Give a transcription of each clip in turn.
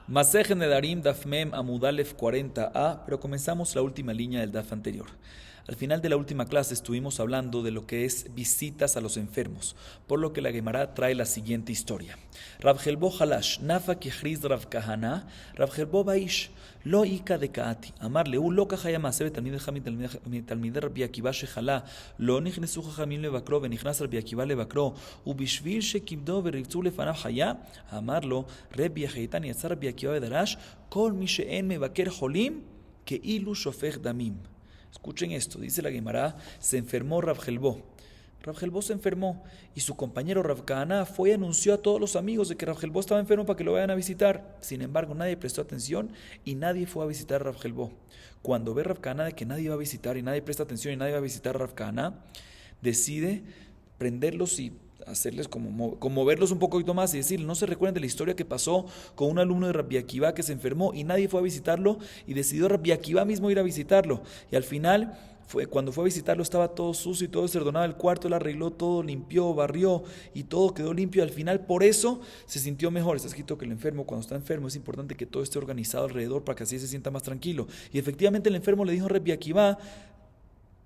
Masej Nedarim Daf Mem Amudalef 40a, pero comenzamos la última línea del Daf anterior. Al final de la última clase estuvimos hablando de lo que es visitas a los enfermos, por lo que la Gemara trae la siguiente historia. Rav Helbo Halash, Nafa Kihriz Rav Kahana, Rav Helbo Baish, Lo Ika de Kaati, Amarle, Lo Kahayama, Sebe Talmid Talmid Rabbi Akiva Shehala, Lo Nichnesu Chachamim Levakro, Benichnas Rabbi Akiva Levakro, Ubishvil Shekibdo Berikzu Lefanav Haya, Amarlo, Rabbi Achitan Yatzar Rabbi Akiva Bedarash, Kol Mi She'en Mevaker Holim, Que Ilu Shofech Damim. Escuchen esto, dice la Gemara, se enfermó Rav Helbo. Rav Helbo se enfermó y su compañero Rav Kahana fue y anunció a todos los amigos de que Rav Helbo estaba enfermo para que lo vayan a visitar. Sin embargo, nadie prestó atención y nadie fue a visitar a Rav Helbo. Cuando ve Rav Kahana de que nadie va a visitar y nadie presta atención y nadie va a visitar a Rav Kahana, decide prenderlos y hacerles como moverlos un poquito más y decir, no se recuerden de la historia que pasó con un alumno de Rabbi Akiva que se enfermó y nadie fue a visitarlo y decidió Rabbi Akiva mismo ir a visitarlo. Y al final, cuando fue a visitarlo estaba todo sucio y todo desordonado el cuarto, él arregló todo, limpió, barrió y todo quedó limpio. Al final por eso se sintió mejor. Está escrito que el enfermo, cuando está enfermo, es importante que todo esté organizado alrededor para que así se sienta más tranquilo. Y efectivamente el enfermo le dijo a Rabbi Akiva,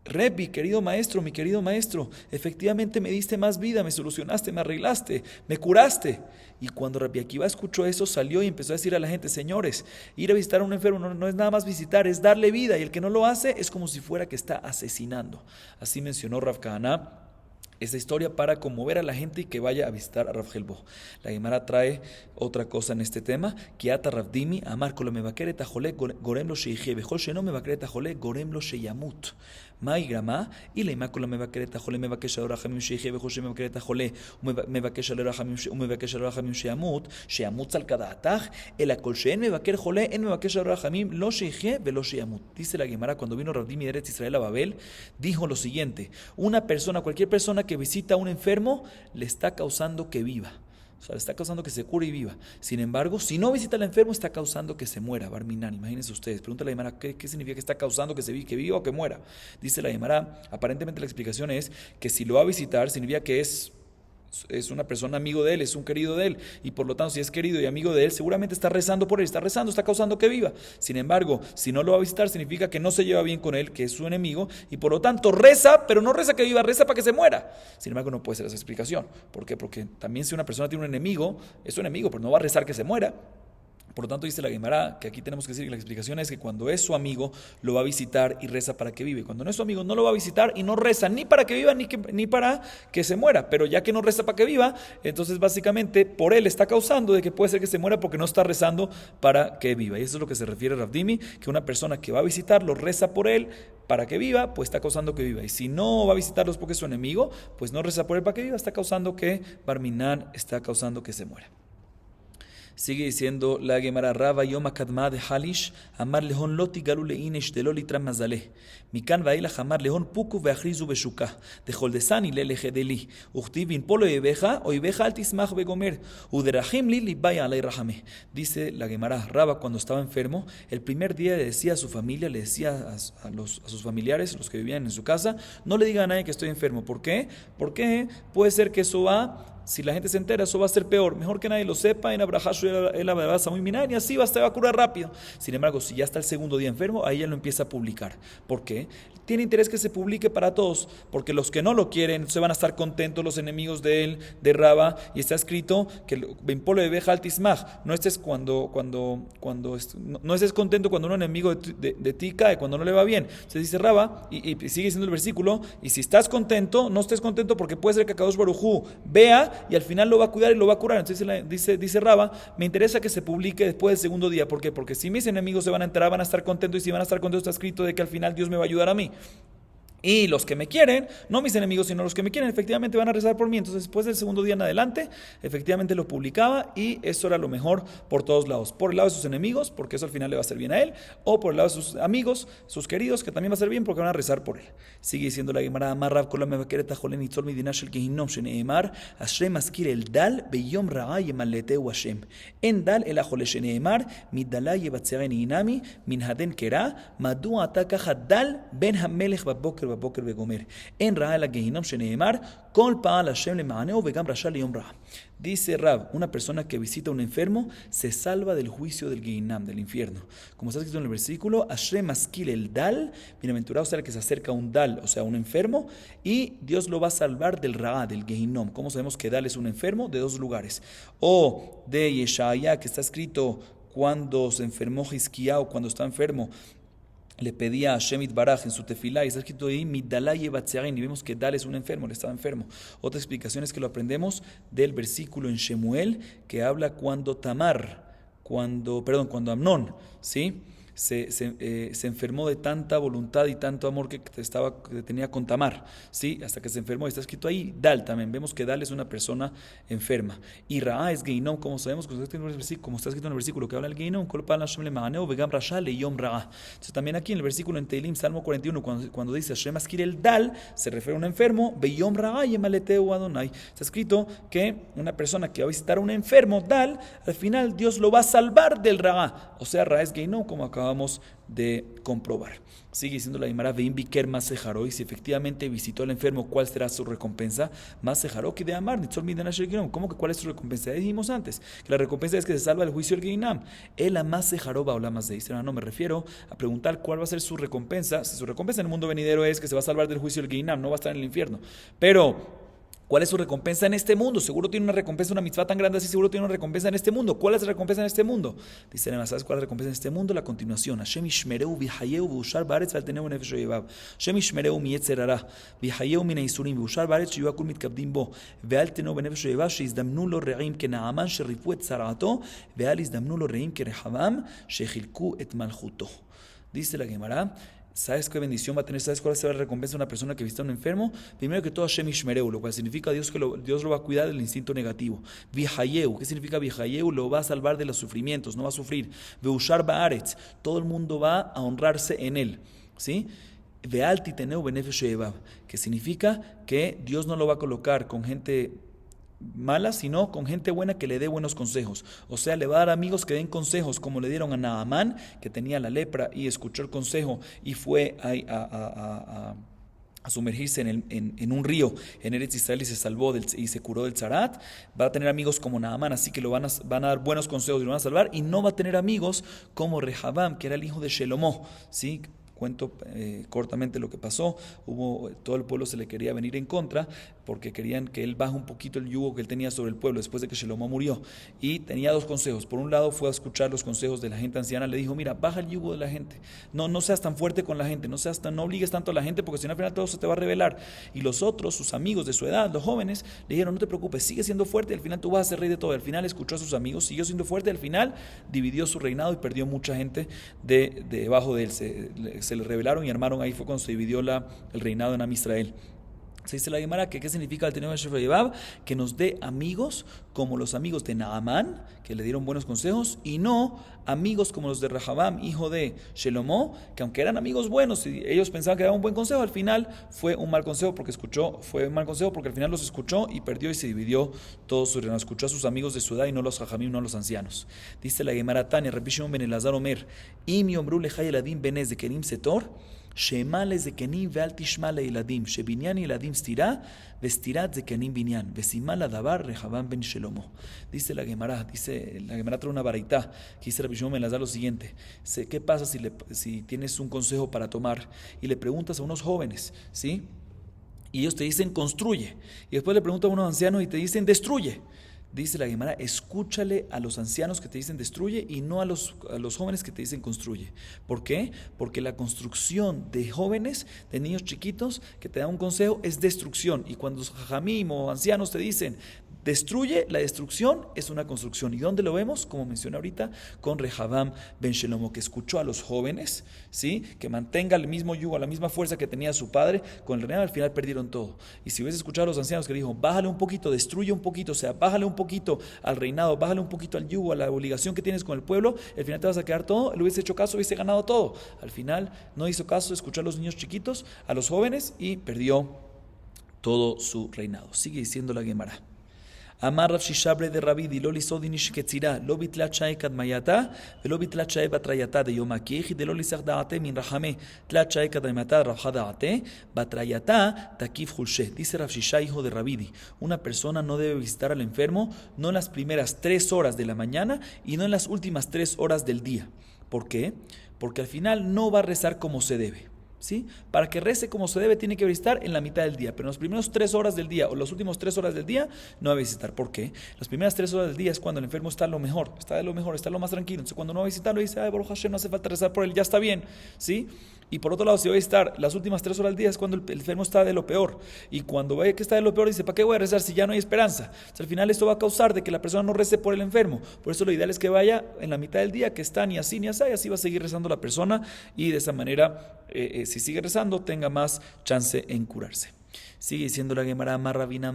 Rebbi, querido maestro, mi querido maestro, efectivamente me diste más vida, me solucionaste, me arreglaste, me curaste. Y cuando Rabbi Akiva escuchó eso, salió y empezó a decir a la gente, señores, ir a visitar a un enfermo no es nada más visitar, es darle vida. Y el que no lo hace es como si fuera que está asesinando. Así mencionó Rav Kahana esta historia para conmover a la gente y que vaya a visitar a Rav Helbo. La Gemara trae otra cosa en este tema, que ata Rav Dimi, amar kol mevaker et hajole gorem lo sheyihye, vechol sheno mevaker et hajole gorem lo sheyamut. Mai grama, y leima kol mevaker et hajole mevakesh al rachamim sheyihye, vechol sheno mevaker et hajole mevakesh al rachamim sheyamut, sheyamut zal kadaatach, el kol shen mevaker jole en mevakesh al rachamim lo sheyihye velo sheyamut. Dice la Gemara, cuando vino Rav Dimi de Eretz Israel a Babel, dijo lo siguiente: una persona, cualquier persona que visita a un enfermo, le está causando que viva. O sea, le está causando que se cure y viva. Sin embargo, si no visita al enfermo, está causando que se muera. Barminan, imagínense ustedes. Pregúntale a la Gemara, ¿qué significa que está causando que viva o que muera? Dice la Gemara, aparentemente la explicación es que si lo va a visitar, significa que es una persona amigo de él, es un querido de él, y por lo tanto si es querido y amigo de él, seguramente está rezando por él, está rezando, está causando que viva. Sin embargo, si no lo va a visitar, significa que no se lleva bien con él, que es su enemigo, y por lo tanto reza, pero no reza que viva, reza para que se muera. Sin embargo, no puede ser esa explicación. ¿Por qué? Porque también si una persona tiene un enemigo, es su enemigo, pero no va a rezar que se muera. Por lo tanto, dice la Gemara que aquí tenemos que decir que la explicación es que cuando es su amigo, lo va a visitar y reza para que vive. Cuando no es su amigo, no lo va a visitar y no reza ni para que viva ni para que se muera. Pero ya que no reza para que viva, entonces básicamente por él está causando de que puede ser que se muera porque no está rezando para que viva. Y eso es lo que se refiere a Rav Dimi, que una persona que va a visitarlo reza por él para que viva, pues está causando que viva. Y si no va a visitarlos porque es su enemigo, pues no reza por él para que viva, está causando que Barminan, está causando que se muera. Sigue diciendo la Gemara, Rava Yom Akadma de Halish, Amar Lehon Loti Galule Inesh de Lolitram Mazale. Mikan Vaila Amar Lehon Puku Veachrizu Beshuka, de Holdesani Leleje Deli, Uchtivin Polo Ibeja, o Ibeja Altismach Begomer, Uderahim Lili Baya Alay Rahame. Dice la Gemara, Rava cuando estaba enfermo, el primer día le decía a su familia, le decía a sus familiares, los que vivían en su casa, no le digan a nadie que estoy enfermo. ¿Por qué? Porque puede ser que eso si la gente se entera, eso va a ser peor. Mejor que nadie lo sepa, en Abrahashu el Ababasa muy minar, y así se va a curar rápido. Sin embargo, si ya está el segundo día enfermo, ahí ya lo empieza a publicar. ¿Por qué? Tiene interés que se publique para todos, porque los que no lo quieren se van a estar contentos, los enemigos de él, de Raba, y está escrito que Benpolo de Beja Altismach, no estés no estés contento cuando un enemigo de ti cae, cuando no le va bien. Se dice Raba, y sigue diciendo el versículo, y si estás contento, no estés contento porque puede ser que Akadosh Baruj Hu vea y al final lo va a cuidar y lo va a curar. Entonces dice Raba, me interesa que se publique después del segundo día. ¿Por qué? Porque si mis enemigos se van a enterar, van a estar contentos, y si van a estar contentos está escrito de que al final Dios me va a ayudar a mí. Y los que me quieren, no mis enemigos, sino los que me quieren, efectivamente van a rezar por mí. Entonces, después del segundo día en adelante, efectivamente lo publicaba, y eso era lo mejor por todos lados. Por el lado de sus enemigos, porque eso al final le va a hacer bien a él, o por el lado de sus amigos, sus queridos, que también va a ser bien porque van a rezar por él. Sigue diciendo la Gemara, Amar Rav Kol HaMevaker et HaCholeh Nitzol Midina Shel Gehinom Sheneemar, Hashem Maskir el Dal Beyom Ra'a Yemalleteu Hashem. En Dal el HaCholeh Sheneemar, Midalá Yebatzeren Inami, Min Haden Kera, Madu Ata Kacha Dal Ben HaMelech Baboker בבוקר בבוקר וגומר. אין רעה אלא גיהינום שנאמר, כל פעל השם למענהו וגם רשע ליום רע. Dice Rab, una persona que visita a un enfermo se salva del juicio del Gehinam, del infierno. Como está escrito en el versículo, Ashrei maskil el dal, bienaventurado sea el que se acerca a un dal, o sea, un enfermo, y Dios lo va a salvar del Ra, del Gehinnom. ¿Cómo sabemos que dal es un enfermo? De dos lugares. O de Yeshaya, que está escrito cuando se enfermó Hizkiyahu, cuando está enfermo, le pedía a Shemit Baraj en su tefilá, y está escrito ahí, Midalay Batzearin, y vemos que Dal es un enfermo, él estaba enfermo. Otra explicación es que lo aprendemos del versículo en Shemuel, que habla cuando cuando Amnón, ¿sí? Se enfermó de tanta voluntad y tanto amor que tenía con Tamar, ¿sí? Hasta que se enfermó. Está escrito ahí Dal también. Vemos que Dal es una persona enferma. Y Ra es Geinom, como sabemos, como está escrito en el versículo que habla el Geinom, entonces también aquí en el versículo en Teilim, Salmo 41, cuando dice Hashem Askir el Dal, se refiere a un enfermo, Beyom Ra Yemaleteu Adonai. Está escrito que una persona que va a visitar a un enfermo, Dal, al final Dios lo va a salvar del Ra. O sea, Ra es Geinom, como acabamos de comprobar. Sigue diciendo la Gemara, Veim Biker Masejaro, y si efectivamente visitó al enfermo, ¿cuál será su recompensa? Masejaro que de amar, Nitzol Midan Asher Gehinam. ¿Cómo que cuál es su recompensa? Ya dijimos antes que la recompensa es que se salva del juicio del Gehinam. El Masejaro Baolam Hazeh. No me refiero a preguntar cuál va a ser su recompensa. Si su recompensa en el mundo venidero es que se va a salvar del juicio del Gehinam, no va a estar en el infierno. Pero ¿cuál es su recompensa en este mundo? Seguro tiene una recompensa, una mitzvah tan grande así, seguro tiene una recompensa en este mundo. ¿Cuál es la recompensa en este mundo? Dice, ¿sabes cuál es la recompensa en este mundo? La continuación. Hashem ishmereu v'hayeu v'ushar ba'aretz v'alteneu nefesh oyevav. Hashem ishmereu miyetzer hara v'hayeu min ha'isurim v'ushar ba'aretz sheyu hakol mitkabdim bo v'alteneu b'nefesh oyevav she'izdamnu lo re'im kena'aman sherifu et tzarato ve'al izdamnu lo re'im kerehavam shechilku et malchuto. Dice la Gemara, ¿sabes qué bendición va a tener? ¿Sabes cuál será la recompensa de una persona que visita a un enfermo? Primero que todo, Hashem Ishmereu, lo cual significa Dios lo va a cuidar del instinto negativo. Vihayeu, ¿qué significa Vihayeu? Lo va a salvar de los sufrimientos, no va a sufrir. Veushar Ba'aretz, todo el mundo va a honrarse en él. ¿Sí? Ve'al titeneu benefesh oyevav, que significa que Dios no lo va a colocar con gente mala, sino con gente buena que le dé buenos consejos. O sea, le va a dar amigos que den consejos, como le dieron a Naamán, que tenía la lepra y escuchó el consejo y fue a sumergirse en un río en Eretz Israel y se salvó y se curó del tzarat. Va a tener amigos como Naamán, así que van a dar buenos consejos y lo van a salvar. Y no va a tener amigos como Rehabam, que era el hijo de Shelomó, ¿sí? Cuento cortamente lo que pasó. Todo el pueblo se le quería venir en contra porque querían que él baje un poquito el yugo que él tenía sobre el pueblo después de que Shelomo murió. Y tenía dos consejos. Por un lado fue a escuchar los consejos de la gente anciana. Le dijo, mira, baja el yugo de la gente. No seas tan fuerte con la gente. No obligues tanto a la gente porque si no al final todo se te va a revelar. Y los otros, sus amigos de su edad, los jóvenes, le dijeron, no te preocupes, sigue siendo fuerte. Al final tú vas a ser rey de todo. Al final escuchó a sus amigos, siguió siendo fuerte. Al final dividió su reinado y perdió mucha gente debajo de él. Se le revelaron y armaron. Ahí fue cuando se dividió el reinado en Am Israel. Se dice la Gemara que ¿qué significa el tener Shefer Yevav? Que nos dé amigos como los amigos de Naamán, que le dieron buenos consejos, y no amigos como los de Rehabam, hijo de Shelomó, que aunque eran amigos buenos y ellos pensaban que daban un buen consejo, al final fue un mal consejo porque al final los escuchó y perdió y se dividió todo su reino. Escuchó a sus amigos de su edad y no a los Jajamim, no a los ancianos. Dice la Gemara Tania, Rabbi Shimon ben Elazar Omer, Im yomru lechai eladim benez de kenim setor, Shema לזקנים ואל תשמע לילדים, שבניין ילדים סתירה, וסתירת זקנים בניין, וסימן לדבר רחבעם בן שלמה. Dice la Gemara trae una baraitá, que dice Rabbi Shimon ben Elazar lo siguiente, ¿qué pasa si tienes un consejo para tomar y le preguntas a unos jóvenes, ¿sí? Y ellos te dicen construye, y después le preguntas a unos ancianos y te dicen destruye? Dice la Gemara, escúchale a los ancianos que te dicen destruye y no a los jóvenes que te dicen construye. ¿Por qué? Porque la construcción de jóvenes, de niños chiquitos, que te dan un consejo, es destrucción. Y cuando los jajamim o ancianos te dicen destruye, la destrucción es una construcción. ¿Y dónde lo vemos? Como mencioné ahorita, con Rehabam ben Shelomo, que escuchó a los jóvenes, ¿sí? Que mantenga el mismo yugo, la misma fuerza que tenía su padre. Con el reinado al final perdieron todo. Y si hubiese escuchado a los ancianos que le dijo, bájale un poquito, destruye un poquito, o sea, bájale un poquito al reinado, bájale un poquito al yugo, a la obligación que tienes con el pueblo, al final te vas a quedar todo. Él hubiese hecho caso, hubiese ganado todo. Al final no hizo caso, escuchó a los niños chiquitos, a los jóvenes y perdió todo su reinado. Sigue diciendo la Gemara. Amar Rav Shishabre de Rabidi, lo lisodinish ketzira, lo bitlat shae kadmayata, velo bitlat shae batrayata de yom hakich, de lo lisach daate min rachame, tlat shae kadmayata rabja daate, batrayata takif hulshe. Dice Rav Shisha, hijo de Rabidi, una persona no debe visitar al enfermo, no en las primeras 3 horas de la mañana y no en las últimas 3 horas del día. ¿Por qué? Porque al final no va a rezar como se debe. ¿Sí? Para que rece como se debe tiene que visitar en la mitad del día, pero en las primeras 3 horas del día o las últimas 3 horas del día no va a visitar. ¿Por qué? Las primeras 3 horas del día es cuando el enfermo está lo mejor, está lo más tranquilo. Entonces cuando no va a visitarlo dice, ay, Baruch Hashem, no hace falta rezar por él, ya está bien. ¿Sí? Y por otro lado, si va a visitar las últimas 3 horas del día es cuando el enfermo está de lo peor. Y cuando vaya que está de lo peor dice, ¿para qué voy a rezar si ya no hay esperanza? Entonces al final esto va a causar de que la persona no rece por el enfermo. Por eso lo ideal es que vaya en la mitad del día, que está ni así ni así, y así va a seguir rezando la persona y de esa manera, si sigue rezando, tenga más chance en curarse. Sigue diciendo la Gemara, Amar Rabina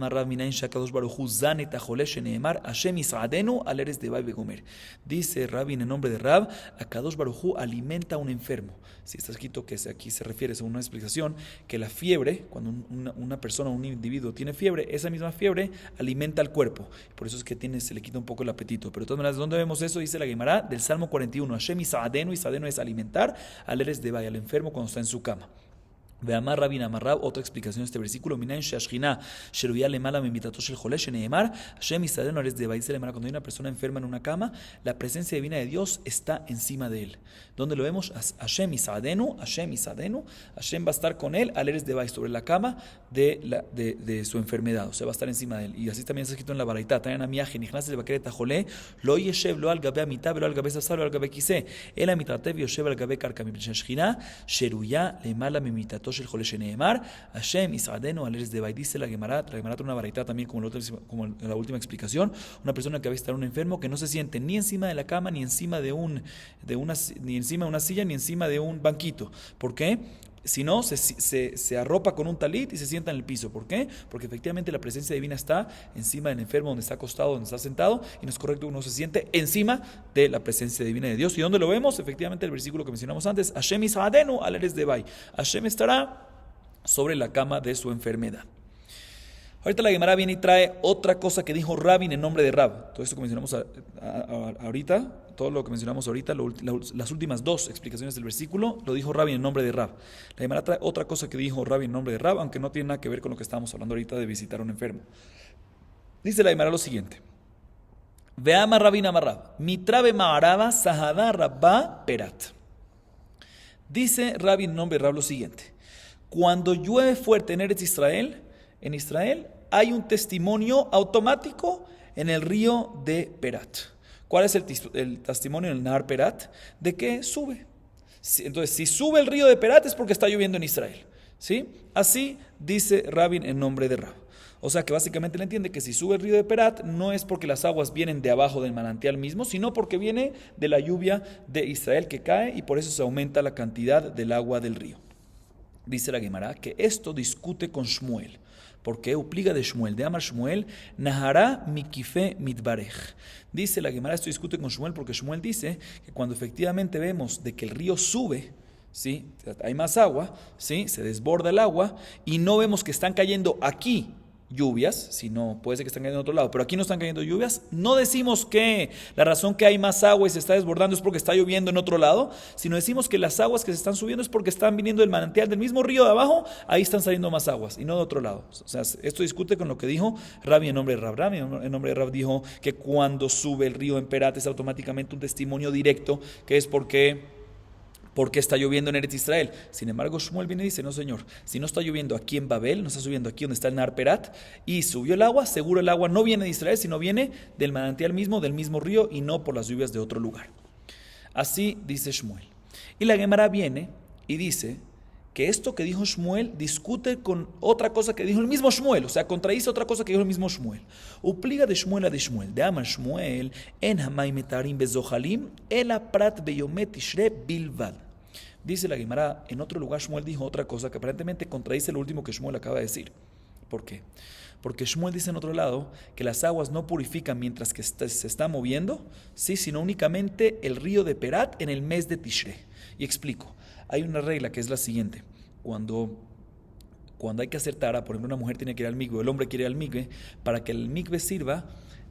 en Shakadosh Baruj Hu Zane Tajole Sheneemar Hashem Yisraadenu Aleres de Bai Begomer. Dice Rabin en nombre de Rab, a Kadosh Baruj Hu alimenta a un enfermo. Si está escrito que aquí se refiere, según una explicación, que la fiebre, cuando una persona, un individuo tiene fiebre, esa misma fiebre alimenta al cuerpo. Por eso es que se le quita un poco el apetito. Pero de todas maneras, ¿dónde vemos eso? Dice la Gemara del Salmo 41. Hashem Yisraadenu, Yisraadenu es alimentar, Aleres de Bai, al enfermo cuando está en su cama. Veamar Rabin Amarrab, otra explicación de este versículo, Minayin Shashchina, Sheruya Lemala Memitato Shel Jole Sheneemar, Hashem Yisraadenu Aleres de Bai. Dice la Gemara, cuando hay una persona enferma en una cama, la presencia divina de Dios está encima de él. ¿Dónde lo vemos? Hashem Yisraadenu, Hashem va a estar con él, Aleres de Bai, sobre la cama de su enfermedad, o sea, va a estar encima de él. Y así también está escrito en la Baraitá, Tayan Amiaje, Nichnas el Bakeret Tajole, Lo Yeshev, Lo al Gabe Amita, Lo al Gabe Sasar, Lo al Gabe Kise, El Amitatev Yoshev al Gabe Karka, Shashchina, Sheruya Lemala Memitato el Jole Sheneemar, Hashem Yisraadenu Aleres de Bai. Dice la Gemara trae una baraita también como la última explicación, una persona que va a estar un enfermo que no se siente ni encima de la cama, ni encima de una silla, ni encima de un banquito. ¿Por qué? Si no, se arropa con un talit y se sienta en el piso. ¿Por qué? Porque efectivamente la presencia divina está encima del enfermo, donde está acostado, donde está sentado, y no es correcto que uno se siente encima de la presencia divina de Dios. ¿Y dónde lo vemos? Efectivamente el versículo que mencionamos antes, Hashem Yisraadenu Aleres de Bai. Hashem estará sobre la cama de su enfermedad. Ahorita la Gemara viene y trae otra cosa que dijo Rabin en nombre de Rab. Todo esto que mencionamos ahorita, todo lo que mencionamos ahorita, las últimas 2 explicaciones del versículo, lo dijo Rabin en nombre de Rab. La Gemara trae otra cosa que dijo Rabin en nombre de Rab, aunque no tiene nada que ver con lo que estábamos hablando ahorita de visitar a un enfermo. Dice la Gemara lo siguiente. Veama Rabin Amarrab, mitrabe ma'araba sahada rabba perat. Dice Rabin en nombre de Rab lo siguiente. Cuando llueve fuerte en Israel hay un testimonio automático en el río de Perat. ¿Cuál es el testimonio en el Nahar Perat? De que sube. Entonces, si sube el río de Perat es porque está lloviendo en Israel. ¿Sí? Así dice Rabin en nombre de Rab. O sea que básicamente le entiende que si sube el río de Perat no es porque las aguas vienen de abajo del manantial mismo, sino porque viene de la lluvia de Israel que cae y por eso se aumenta la cantidad del agua del río. Dice la Gemara que esto discute con Shmuel. ¿Por qué? Upliga de Shmuel, de Amar Shmuel, Nahara mikife mitbarej. Dice la Gemara, esto discute con Shmuel porque Shmuel dice que cuando efectivamente vemos de que el río sube, ¿sí? Hay más agua, ¿sí? Se desborda el agua y no vemos que están cayendo aquí lluvias, sino puede ser que están cayendo en otro lado, pero aquí no están cayendo lluvias, no decimos que la razón que hay más agua y se está desbordando es porque está lloviendo en otro lado, sino decimos que las aguas que se están subiendo es porque están viniendo del manantial del mismo río de abajo, ahí están saliendo más aguas y no de otro lado. O sea, esto discute con lo que dijo Rabbi en nombre de Rab. Rabbi en nombre de Rab dijo que cuando sube el río en Perat es automáticamente un testimonio directo, que es porque está lloviendo en Eretz Israel. Sin embargo, Shmuel viene y dice, no señor, si no está lloviendo aquí en Babel, no está subiendo aquí donde está el Nahar Perat, y subió el agua, seguro el agua no viene de Israel, sino viene del manantial mismo, del mismo río, y no por las lluvias de otro lugar. Así dice Shmuel. Y la Gemara viene y dice que esto que dijo Shmuel discute con otra cosa que dijo el mismo Shmuel, o sea, contradice otra cosa que dijo el mismo Shmuel. Upliga de Shmuel a de Shmuel, de Amar Shmuel, en Hamay Metarim Bezohalim, Ela Prat Beyomet Tishre Bilvad. Dice la Gemara, en otro lugar Shmuel dijo otra cosa que aparentemente contradice lo último que Shmuel acaba de decir. ¿Por qué? Porque Shmuel dice en otro lado que las aguas no purifican mientras que se está moviendo, ¿sí? Sino únicamente el río de Perat en el mes de Tishre. Y explico. Hay una regla que es la siguiente. Cuando cuando hay que hacer tara, por ejemplo, una mujer tiene que ir al mikve, el hombre quiere ir al mikve, para que el mikve sirva,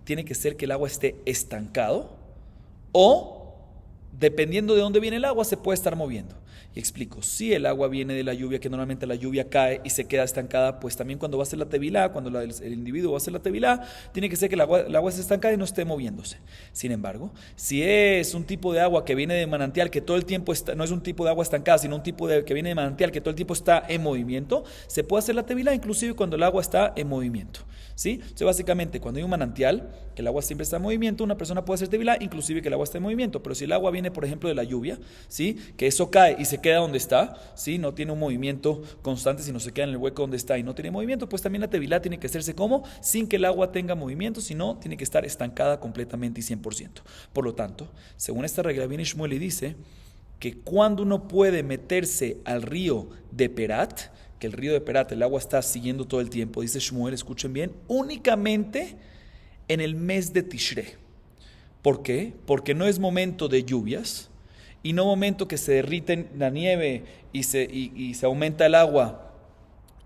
tiene que ser que el agua esté estancado o, dependiendo de dónde viene el agua, se puede estar moviendo. Y explico, si el agua viene de la lluvia, que normalmente la lluvia cae y se queda estancada, pues también cuando va a hacer la tevilá, cuando el individuo va a hacer la tevilá, tiene que ser que el agua esté estancada y no esté moviéndose. Sin embargo, si es un tipo de agua que viene de manantial, que todo el tiempo está, no es un tipo de agua estancada, sino un tipo que viene de manantial, que todo el tiempo está en movimiento, se puede hacer la tevilá inclusive cuando el agua está en movimiento. ¿Sí? Entonces, básicamente, cuando hay un manantial, que el agua siempre está en movimiento, una persona puede hacer tevilá, inclusive que el agua esté en movimiento. Pero si el agua viene, por ejemplo, de la lluvia, ¿sí? Que eso cae y se queda donde está, ¿sí? No tiene un movimiento constante, sino se queda en el hueco donde está y no tiene movimiento, pues también la tevilá tiene que hacerse como sin que el agua tenga movimiento, sino tiene que estar estancada completamente y 100%. Por lo tanto, según esta regla, viene Shmuel y dice que cuando uno puede meterse al río de Perat, que el río de Perat, el agua está siguiendo todo el tiempo, dice Shmuel, escuchen bien, únicamente en el mes de Tishrei. ¿Por qué? Porque no es momento de lluvias y no momento que se derrite la nieve y se aumenta el agua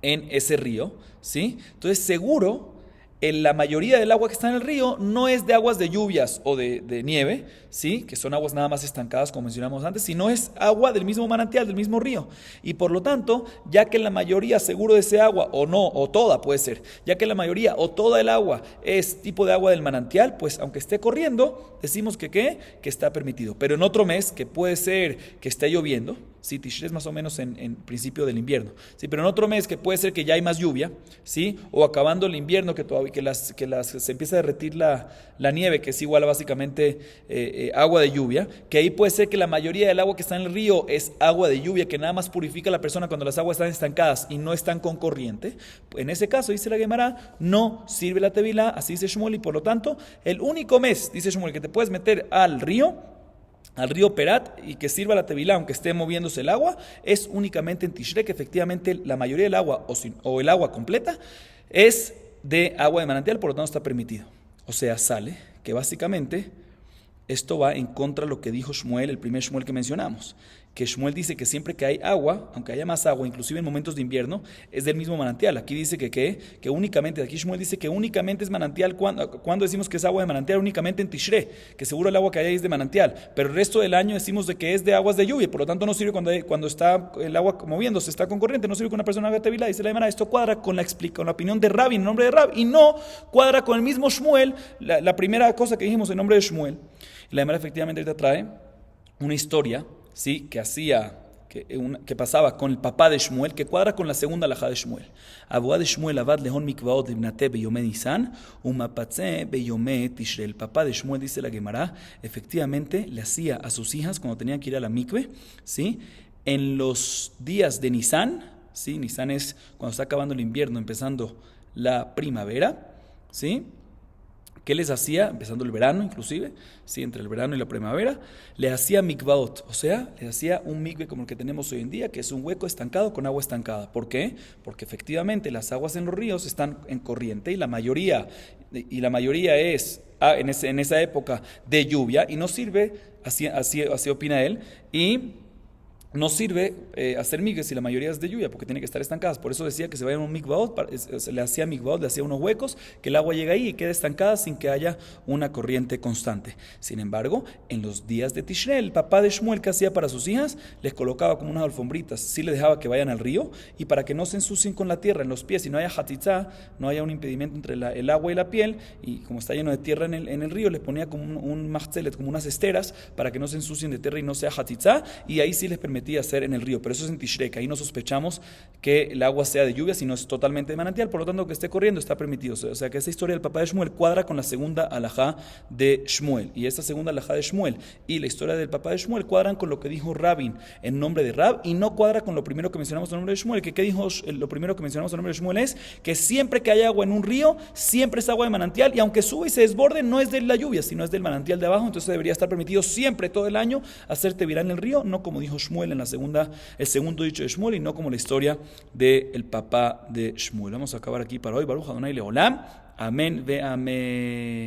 en ese río, ¿sí? Entonces seguro la mayoría del agua que está en el río no es de aguas de lluvias o de nieve, ¿sí? Que son aguas nada más estancadas, como mencionamos antes, sino es agua del mismo manantial, del mismo río. Y por lo tanto, ya que la mayoría seguro de ese agua, o no, o toda puede ser, ya que la mayoría o toda el agua es tipo de agua del manantial, pues aunque esté corriendo, decimos que está permitido. Pero en otro mes, que puede ser que esté lloviendo, ¿sí? Tishrei es más o menos en principio del invierno, ¿sí? Pero en otro mes que puede ser que ya hay más lluvia, ¿sí? O acabando el invierno que todavía se empieza a derretir la nieve, que es igual a básicamente agua de lluvia, que ahí puede ser que la mayoría del agua que está en el río es agua de lluvia, que nada más purifica a la persona cuando las aguas están estancadas y no están con corriente. En ese caso, dice la Gemara, no sirve la tevilá, así dice Shmuel, y por lo tanto, el único mes, dice Shmuel, que te puedes meter al río Perat y que sirva la tevilá aunque esté moviéndose el agua, es únicamente en Tishrei, que efectivamente la mayoría del agua o el agua completa es de agua de manantial, por lo tanto está permitido. O sea, sale que básicamente esto va en contra de lo que dijo Shmuel, el primer Shmuel que mencionamos, que Shmuel dice que siempre que hay agua, aunque haya más agua, inclusive en momentos de invierno, es del mismo manantial. Aquí dice que únicamente, aquí Shmuel dice que únicamente es manantial, cuando decimos que es agua de manantial, únicamente en Tishrei, que seguro el agua que hay ahí es de manantial, pero el resto del año decimos de que es de aguas de lluvia, por lo tanto no sirve cuando está el agua moviéndose, está con corriente, no sirve que una persona haga tevilá. Dice la Gemara, esto cuadra con la opinión de Rabbi en nombre de Rabbi, y no cuadra con el mismo Shmuel, la primera cosa que dijimos en nombre de Shmuel. Y la Gemara efectivamente ahorita trae una historia, ¿sí? que pasaba con el papá de Shmuel, que cuadra con la segunda alajá de Shmuel. Abba de Shmuel abad lehon mikvaot libnate beyomé Nisan, umapatze beyomé Tishrei. El papá de Shmuel, dice la Gemara, efectivamente le hacía a sus hijas cuando tenían que ir a la mikve, ¿sí? En los días de Nisan, ¿sí? Nisan es cuando está acabando el invierno, empezando la primavera, ¿sí? ¿Qué les hacía? Empezando el verano inclusive, ¿sí? Entre el verano y la primavera, le hacía mikvaot, o sea, le hacía un mikve como el que tenemos hoy en día, que es un hueco estancado con agua estancada. ¿Por qué? Porque efectivamente las aguas en los ríos están en corriente y la mayoría es en esa época de lluvia y no sirve, así opina él, y no sirve hacer migres si la mayoría es de lluvia, porque tiene que estar estancadas. Por eso decía que se vayan a un mikvaot, le hacía mikvaot, le hacía unos huecos, que el agua llega ahí y queda estancada sin que haya una corriente constante. Sin embargo, en los días de Tishrei, el papá de Shmuel, que hacía para sus hijas, les colocaba como unas alfombritas, sí les dejaba que vayan al río, y para que no se ensucien con la tierra en los pies y no haya hatitzá, no haya un impedimento entre el agua y la piel, y como está lleno de tierra en el río, les ponía como un machzelet, como unas esteras, para que no se ensucien de tierra y no sea hatitzá, y ahí sí les permitía hacer en el río, pero eso es en Tishrei, que ahí no sospechamos que el agua sea de lluvia, sino es totalmente de manantial, por lo tanto que esté corriendo está permitido. O sea que esa historia del papá de Shmuel cuadra con la segunda alajá de Shmuel, y esta segunda alajá de Shmuel y la historia del papá de Shmuel cuadran con lo que dijo Rabin en nombre de Rab, y no cuadra con lo primero que mencionamos en nombre de Shmuel, que ¿qué dijo? Lo primero que mencionamos en nombre de Shmuel es que siempre que hay agua en un río, siempre es agua de manantial, y aunque sube y se desborde, no es de la lluvia, sino es del manantial de abajo, entonces debería estar permitido siempre, todo el año, hacerte virar en el río, no como dijo Shmuel en el segundo dicho de Shmuel, y no como la historia del papá de Shmuel. Vamos a acabar aquí para hoy. Baruch Adonai Leolam. Amén ve amén.